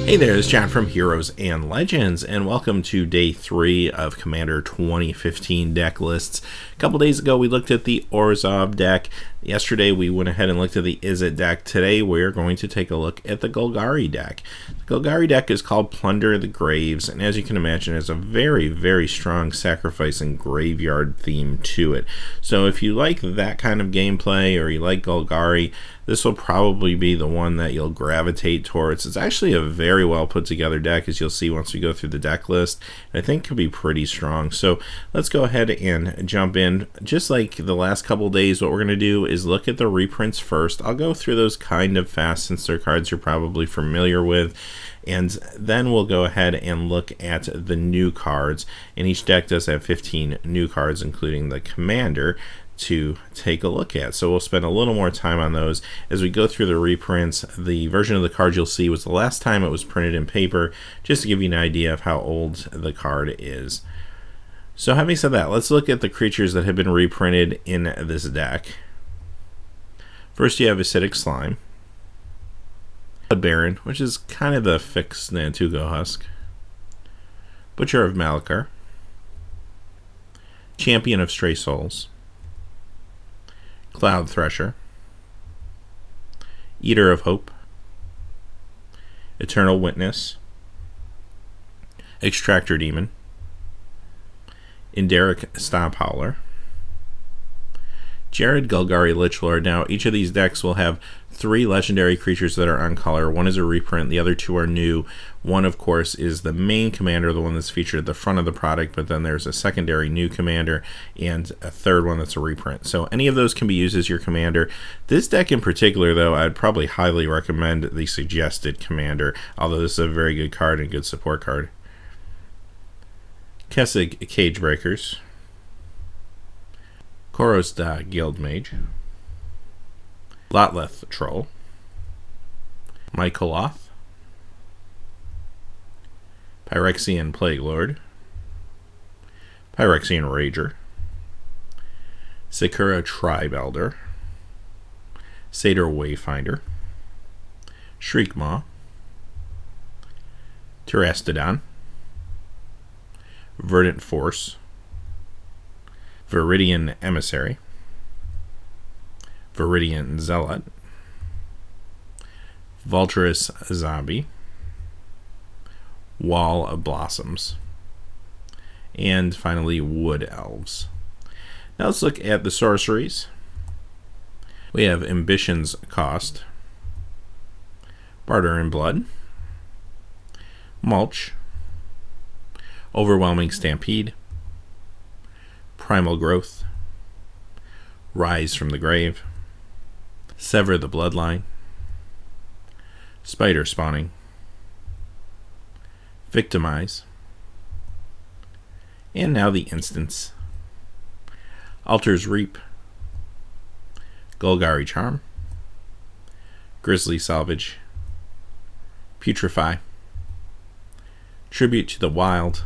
Hey there, it's John from Heroes and Legends, and welcome to day 3 of Commander 2015 deck lists. A couple days ago we looked at the Orzhov deck. Yesterday we went ahead and looked at the Izzet deck. Today we're going to take a look at the Golgari deck. The Golgari deck is called Plunder the Graves, and as you can imagine, it has a very strong sacrifice and graveyard theme to it. So if you like that kind of gameplay, or you like Golgari, this will probably be the one that you'll gravitate towards. It's actually a very well put together deck, as you'll see once we go through the deck list. I think it could be pretty strong. So let's go ahead and jump in. Just like the last couple days, what we're going to do is look at the reprints first. I'll go through those kind of fast since they're cards you're probably familiar with. And then we'll go ahead and look at the new cards. And each deck does have 15 new cards, including the Commander, to take a look at. So we'll spend a little more time on those as we go through the reprints. The version of the card you'll see was the last time it was printed in paper, just to give you an idea of how old the card is. So having said that, let's look at the creatures that have been reprinted in this deck. First you have Acidic Slime, Blood Baron, which is kind of the fixed Nantuko Husk, Butcher of Malakar, Champion of Stray Souls, Cloud Thresher, Eater of Hope, Eternal Witness, Extractor Demon, Indaric Stomp Howler, Jared Golgari Lichlord. Now, each of these decks will have 3 legendary creatures that are on color. One is a reprint, the other 2 are new. One, of course, is the main commander, the one that's featured at the front of the product, but then there's a secondary new commander and a third one that's a reprint. So any of those can be used as your commander. This deck in particular, though, I'd probably highly recommend the suggested commander, although this is a very good card and good support card. Kessig Cagebreakers, Koros da Guildmage, Lotleth Troll, Mycoloth, Phyrexian Plague Lord, Phyrexian Rager, Sakura Tribe Elder, Satyr Wayfinder, Shriekmaw, Terastodon, Verdant Force, Viridian Emissary, Viridian Zealot, Vulturous Zombie, Wall of Blossoms, and finally Wood Elves. Now let's look at the sorceries. We have Ambition's Cost, Barter in Blood, Mulch, Overwhelming Stampede, Primal Growth, Rise from the Grave, Sever the Bloodline, Spider Spawning, Victimize, and now the instants. Altar's Reap, Golgari Charm, Grizzly Salvage, Putrefy, Tribute to the Wild,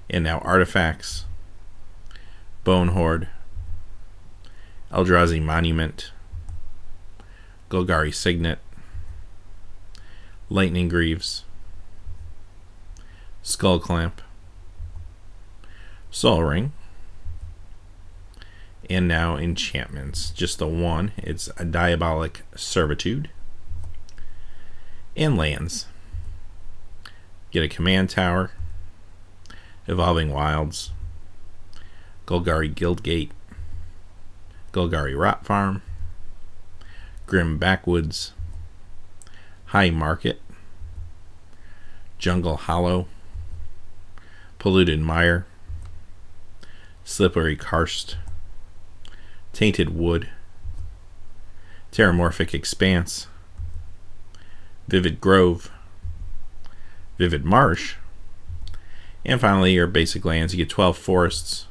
and now Artifacts, Bone Horde, Eldrazi Monument, Golgari Signet, Lightning Greaves, Skull Clamp, Soul Ring, and now enchantments. Just the one. It's a Diabolic Servitude, and lands. Get a Command Tower, Evolving Wilds, Golgari Guildgate, Golgari Rot Farm, Grim Backwoods, High Market, Jungle Hollow, Polluted Mire, Slippery Karst, Tainted Wood, Terramorphic Expanse, Vivid Grove, Vivid Marsh, and finally your basic lands. You get 12 forests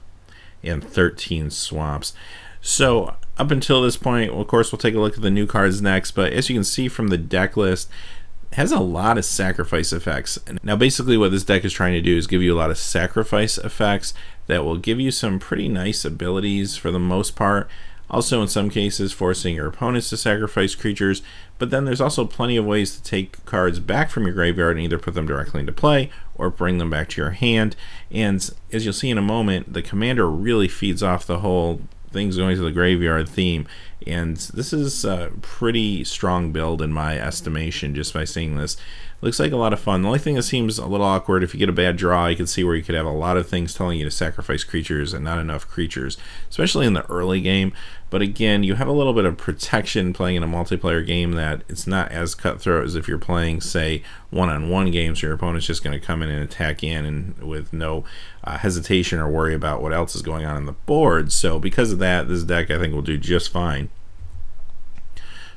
and 13 swamps. So up until this point, of course, we'll take a look at the new cards next, but as you can see from the deck list, it has a lot of sacrifice effects. Now basically what this deck is trying to do is give you a lot of sacrifice effects that will give you some pretty nice abilities for the most part. Also, in some cases, forcing your opponents to sacrifice creatures, but then there's also plenty of ways to take cards back from your graveyard and either put them directly into play or bring them back to your hand. And as you'll see in a moment, the commander really feeds off the whole things going to the graveyard theme, and this is a pretty strong build in my estimation just by seeing this. Looks like a lot of fun. The only thing that seems a little awkward, if you get a bad draw, you can see where you could have a lot of things telling you to sacrifice creatures and not enough creatures, especially in the early game. But again, you have a little bit of protection playing in a multiplayer game, that it's not as cutthroat as if you're playing, say, one-on-one games where your opponent's just going to come in and attack in and with no hesitation or worry about what else is going on the board. So because of that, this deck I think will do just fine.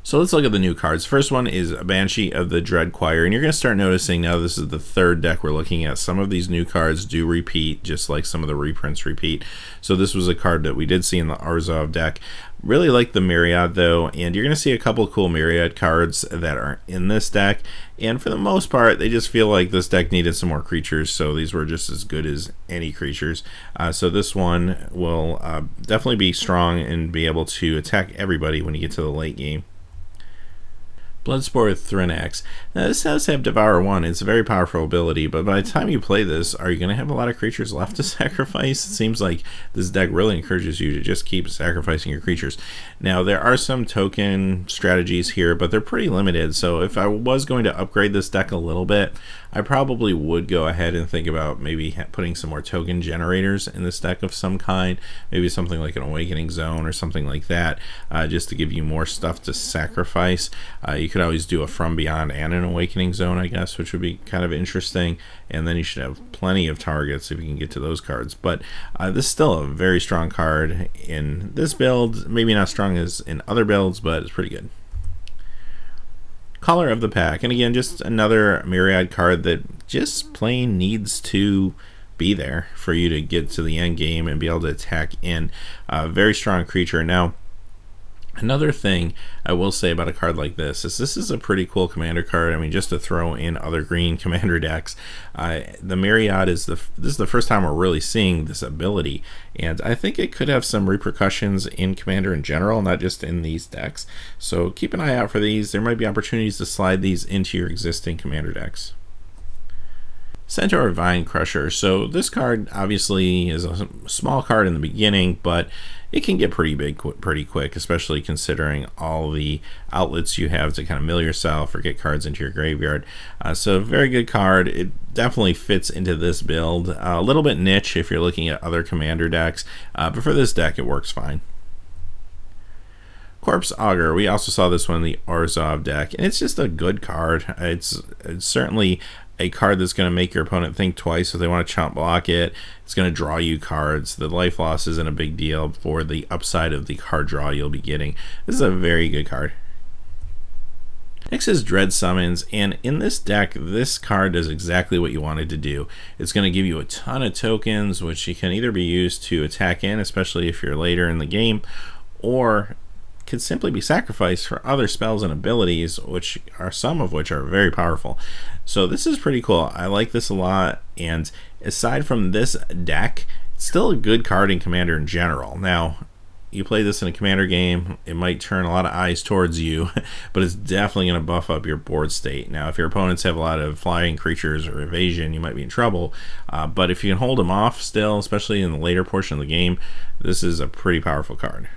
So let's look at the new cards. First one is a Banshee of the Dread Choir, and you're going to start noticing now this is the third deck we're looking at. Some of these new cards do repeat, just like some of the reprints repeat. So this was a card that we did see in the Orzhov deck. Really like the Marriot though, and you're going to see a couple cool Marriot cards that are in this deck, and for the most part they just feel like this deck needed some more creatures, so these were just as good as any creatures. So this one will definitely be strong and be able to attack everybody when you get to the late game. Bloodsport with Rin Axe. Now this does have Devour 1, it's a very powerful ability, but by the time you play this, are you going to have a lot of creatures left to sacrifice? It seems like this deck really encourages you to just keep sacrificing your creatures. Now there are some token strategies here, but they're pretty limited, so if I was going to upgrade this deck a little bit, I probably would go ahead and think about maybe putting some more token generators in this deck of some kind, maybe something like an Awakening Zone or something like that, just to give you more stuff to sacrifice. You could always do a From Beyond and an Awakening Zone, I guess, which would be kind of interesting, and then you should have plenty of targets if you can get to those cards. But this is still a very strong card in this build, maybe not strong as in other builds, but it's pretty good. Caller of the Pack, and again, just another Myriad card that just plain needs to be there for you to get to the end game and be able to attack in. A very strong creature. Now, another thing I will say about a card like this is a pretty cool commander card. I mean, just to throw in other green commander decks, the Marriot this is the first time we're really seeing this ability, and I think it could have some repercussions in commander in general, not just in these decks. So keep an eye out for these. There might be opportunities to slide these into your existing commander decks. Centaur Vine Crusher. So this card obviously is a small card in the beginning, but it can get pretty big pretty quick, especially considering all the outlets you have to kind of mill yourself or get cards into your graveyard. So very good card. It definitely fits into this build. A little bit niche if you're looking at other commander decks, but for this deck it works fine. Corpse Augur. We also saw this one in the Orzhov deck, and it's just a good card. It's certainly a card that's going to make your opponent think twice if they want to chump block it. It's going to draw you cards. The life loss isn't a big deal for the upside of the card draw you'll be getting. This is a very good card. Next is Dread Summons, and in this deck, this card does exactly what you wanted to do. It's going to give you a ton of tokens, which you can either be used to attack in, especially if you're later in the game, or could simply be sacrificed for other spells and abilities, which are some of which are very powerful. So this is pretty cool. I like this a lot, and aside from this deck, it's still a good card in Commander in general. Now, you play this in a Commander game, it might turn a lot of eyes towards you, but it's definitely going to buff up your board state. Now, if your opponents have a lot of flying creatures or evasion, you might be in trouble, but if you can hold them off still, especially in the later portion of the game, this is a pretty powerful card.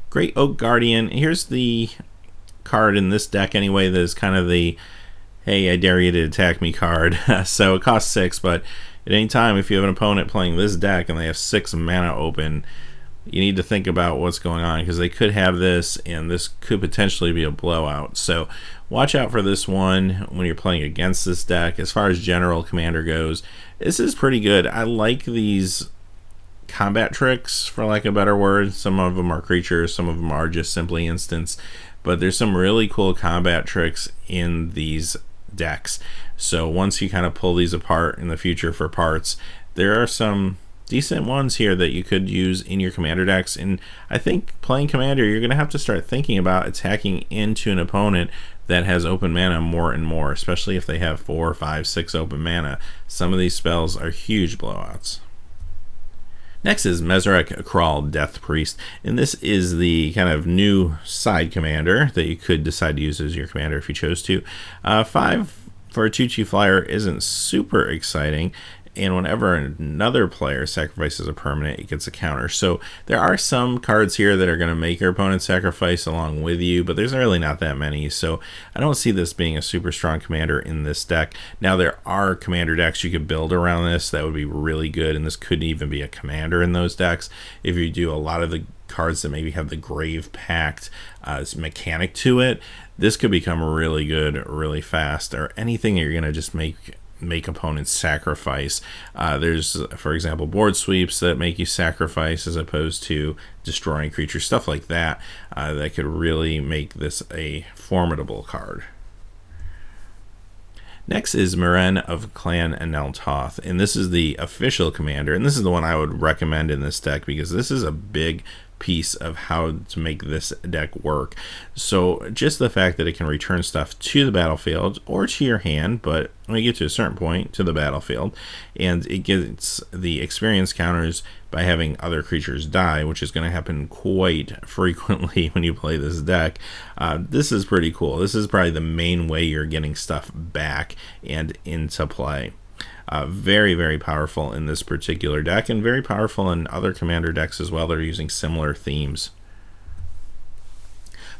Great Oak Guardian. Here's the card in this deck anyway that is kind of the hey, I dare you to attack me card. So it costs 6, but at any time if you have an opponent playing this deck and they have 6 mana open, you need to think about what's going on, because they could have this and this could potentially be a blowout. So watch out for this one when you're playing against this deck. As far as general commander goes, this is pretty good. I like these combat tricks, for lack of a better word. Some of them are creatures, some of them are just simply instants, but there's some really cool combat tricks in these decks. So once you kind of pull these apart in the future for parts, there are some decent ones here that you could use in your commander decks. And I think playing commander, you're going to have to start thinking about attacking into an opponent that has open mana more and more, especially if they have 4, 5, 6 open mana. Some of these spells are huge blowouts. Next is Mezrich Crawl Death Priest, and this is the kind of new side commander that you could decide to use as your commander if you chose to. 5 for a 2/2 flyer isn't super exciting, and whenever another player sacrifices a permanent, it gets a counter. So there are some cards here that are going to make your opponent sacrifice along with you, but there's really not that many. So I don't see this being a super strong commander in this deck. Now there are commander decks you could build around this that would be really good, and this could even be a commander in those decks if you do a lot of the cards that maybe have the Grave Pact mechanic to it. This could become really good really fast, or anything that you're going to just make opponents sacrifice. There's, for example, board sweeps that make you sacrifice as opposed to destroying creatures, stuff like that, that could really make this a formidable card. Next is Moran of Clan and Toth, and this is the official commander, and this is the one I would recommend in this deck because this is a big piece of how to make this deck work. So just the fact that it can return stuff to the battlefield or to your hand, but when you get to a certain point, to the battlefield, and it gets the experience counters by having other creatures die, which is going to happen quite frequently when you play this deck. This is pretty cool. This is probably the main way you're getting stuff back and into play. Very, very powerful in this particular deck, and very powerful in other commander decks as well that are using similar themes.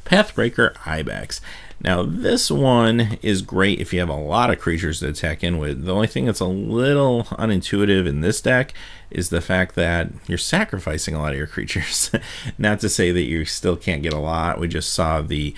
Pathbreaker IBEX. Now this one is great if you have a lot of creatures to attack in with. The only thing that's a little unintuitive in this deck is the fact that you're sacrificing a lot of your creatures. Not to say that you still can't get a lot. We just saw the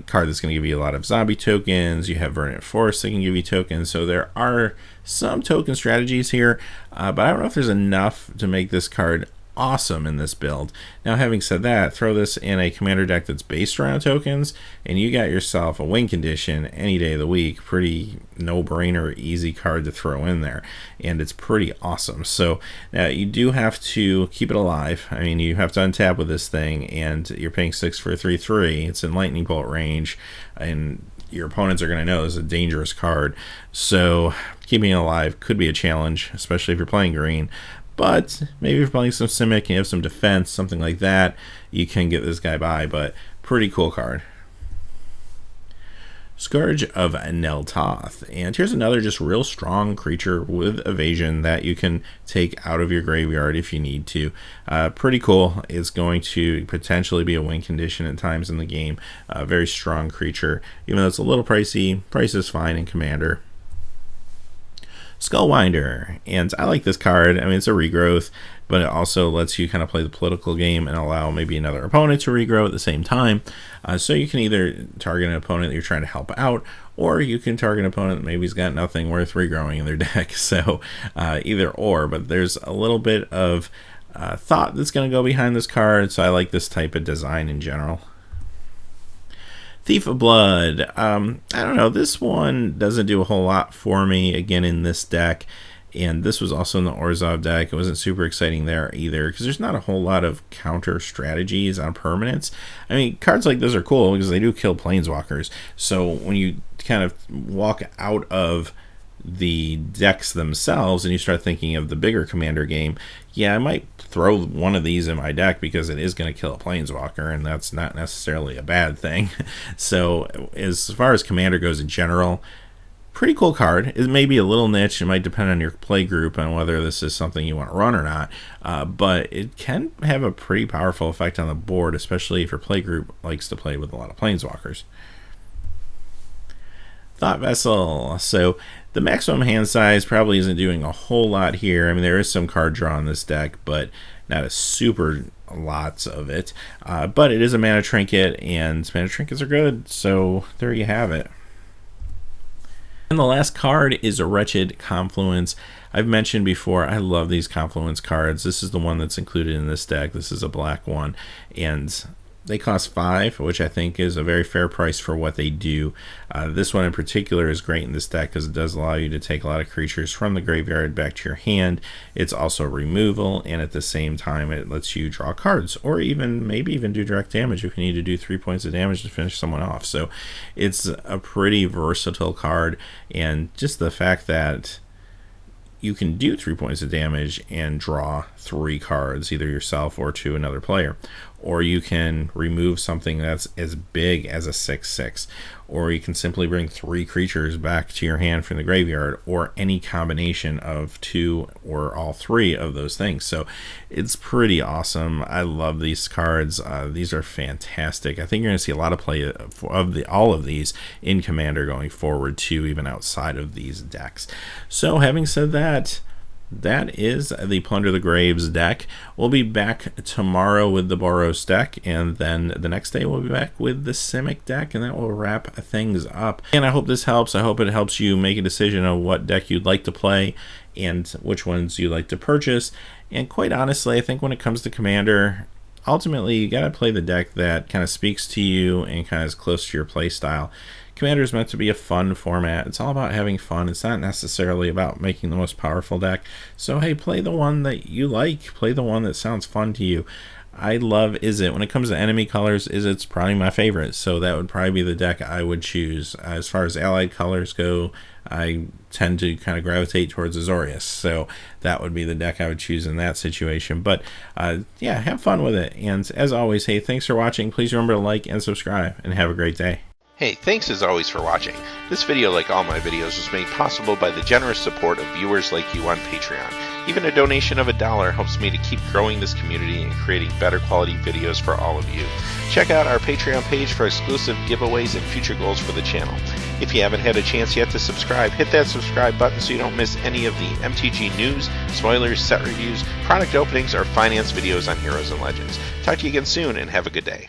card that's going to give you a lot of zombie tokens. You have Verdant Forest that can give you tokens. So there are some token strategies here, but I don't know if there's enough to make this card awesome in this build. Now, having said that, throw this in a commander deck that's based around tokens, and you got yourself a win condition any day of the week. Pretty no-brainer, easy card to throw in there, and it's pretty awesome. So now you do have to keep it alive. I mean, you have to untap with this thing, and you're paying 6 for a 3/3. It's in lightning bolt range, and your opponents are going to know this is a dangerous card. So keeping it alive could be a challenge, especially if you're playing green. But maybe if you're playing some Simic and you have some defense, something like that, you can get this guy by. But pretty cool card. Scourge of Toth. And here's another just real strong creature with evasion that you can take out of your graveyard if you need to. Pretty cool. It's going to potentially be a win condition at times in the game. Very strong creature. Even though it's a little pricey, price is fine in Commander. Skullwinder, and I like this card. I mean, it's a regrowth, but it also lets you kind of play the political game and allow maybe another opponent to regrow at the same time. So you can either target an opponent that you're trying to help out, or you can target an opponent that maybe's got nothing worth regrowing in their deck. So either or, but there's a little bit of thought that's going to go behind this card, so I like this type of design in general. Thief of Blood. I don't know. This one doesn't do a whole lot for me, again, in this deck. And this was also in the Orzhov deck. It wasn't super exciting there either, because there's not a whole lot of counter strategies on permanents. I mean, cards like this are cool because they do kill planeswalkers. So when you kind of walk out of the decks themselves and you start thinking of the bigger commander game, yeah, I might throw one of these in my deck because it is going to kill a planeswalker, and that's not necessarily a bad thing. So as far as commander goes in general, pretty cool card. It may be a little niche. It might depend on your play group on whether this is something you want to run or not, but it can have a pretty powerful effect on the board, especially if your play group likes to play with a lot of planeswalkers. Thought Vessel. So the maximum hand size probably isn't doing a whole lot here. I mean, there is some card draw in this deck, but not a super lots of it. But it is a mana trinket, and mana trinkets are good. So there you have it. And the last card is a Wretched Confluence. I've mentioned before, I love these Confluence cards. This is the one that's included in this deck. This is a black one, and they cost 5, which I think is a very fair price for what they do. This one in particular is great in this deck because it does allow you to take a lot of creatures from the graveyard back to your hand. It's also removal, and at the same time it lets you draw cards, or even maybe even do direct damage if you need to do 3 points of damage to finish someone off. So it's a pretty versatile card, and just the fact that you can do 3 points of damage and draw 3 cards, either yourself or to another player. Or you can remove something that's as big as a 6/6. Or you can simply bring 3 creatures back to your hand from the graveyard, or any combination of 2 or all 3 of those things. So it's pretty awesome. I love these cards. These are fantastic. I think you're going to see a lot of play of all of these in Commander going forward too, even outside of these decks. So having said that, that is the Plunder the Graves deck. We'll be back tomorrow with the Boros deck, and then the next day we'll be back with the Simic deck, and that will wrap things up. And I hope this helps. I hope it helps you make a decision on what deck you'd like to play and which ones you'd like to purchase. And quite honestly, I think when it comes to Commander, ultimately you got to play the deck that kind of speaks to you and kind of is close to your play style. Commander is meant to be a fun format. It's all about having fun. It's not necessarily about making the most powerful deck. So hey, play the one that you like. Play the one that sounds fun to you. I love Izzet. When it comes to enemy colors, Izzet's probably my favorite. So that would probably be the deck I would choose. As far as allied colors go, I tend to kind of gravitate towards Azorius. So that would be the deck I would choose in that situation. But yeah, have fun with it. And as always, hey, thanks for watching. Please remember to like and subscribe, and have a great day. Hey, thanks as always for watching. This video, like all my videos, was made possible by the generous support of viewers like you on Patreon. Even a donation of $1 helps me to keep growing this community and creating better quality videos for all of you. Check out our Patreon page for exclusive giveaways and future goals for the channel. If you haven't had a chance yet to subscribe, hit that subscribe button so you don't miss any of the MTG news, spoilers, set reviews, product openings, or finance videos on Heroes and Legends. Talk to you again soon, and have a good day.